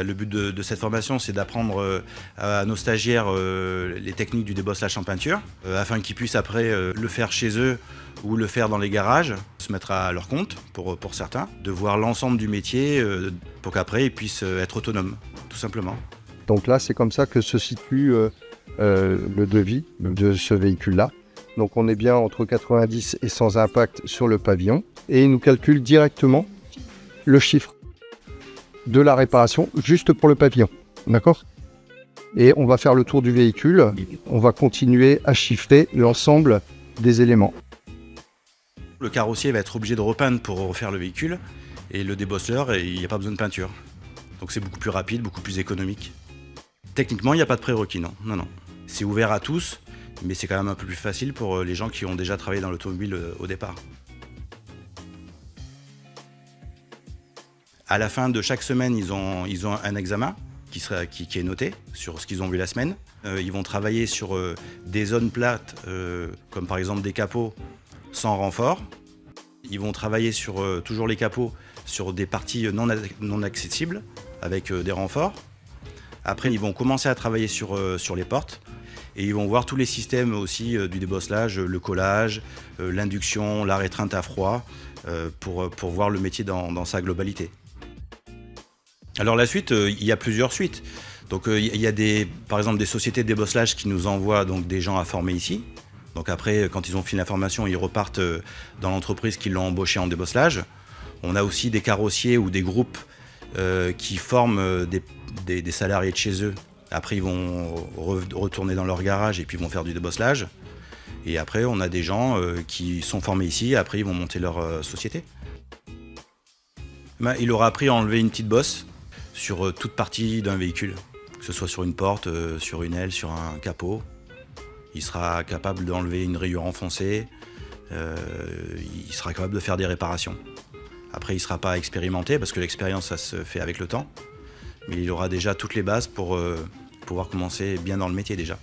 Le but de cette formation, c'est d'apprendre à nos stagiaires les techniques du débosselage en peinture, afin qu'ils puissent après le faire chez eux ou le faire dans les garages, se mettre à leur compte pour certains, de voir l'ensemble du métier pour qu'après ils puissent être autonomes, tout simplement. Donc là, c'est comme ça que se situe le devis de ce véhicule-là. Donc on est bien entre 90 et 100 impacts sur le pavillon et il nous calcule directement le chiffre de la réparation juste pour le pavillon, d'accord? Et on va faire le tour du véhicule, on va continuer à chiffrer l'ensemble des éléments. Le carrossier va être obligé de repeindre pour refaire le véhicule et le débosseleur, il n'y a pas besoin de peinture. Donc c'est beaucoup plus rapide, beaucoup plus économique. Techniquement, il n'y a pas de prérequis, non. C'est ouvert à tous, mais c'est quand même un peu plus facile pour les gens qui ont déjà travaillé dans l'automobile au départ. À la fin de chaque semaine, ils ont un examen qui est noté sur ce qu'ils ont vu la semaine. Ils vont travailler sur des zones plates, comme par exemple des capots sans renfort. Ils vont travailler sur toujours les capots sur des parties non accessibles avec des renforts. Après, ils vont commencer à travailler sur les portes et ils vont voir tous les systèmes aussi du débosselage, le collage, l'induction, la rétreinte à froid, pour voir le métier dans sa globalité. Alors la suite, il y a plusieurs suites. Donc il y a par exemple des sociétés de débosselage qui nous envoient donc des gens à former ici. Donc après, quand ils ont fini la formation, ils repartent dans l'entreprise qui l'ont embauché en débosselage. On a aussi des carrossiers ou des groupes qui forment des salariés de chez eux. Après, ils vont retourner dans leur garage et puis ils vont faire du débosselage. Et après, on a des gens qui sont formés ici, et après ils vont monter leur société. Il aura appris à enlever une petite bosse sur toute partie d'un véhicule, que ce soit sur une porte, sur une aile, sur un capot. Il sera capable d'enlever une rayure enfoncée, il sera capable de faire des réparations. Après, il ne sera pas expérimenté, parce que l'expérience, ça se fait avec le temps. Mais il aura déjà toutes les bases pour pouvoir commencer bien dans le métier déjà.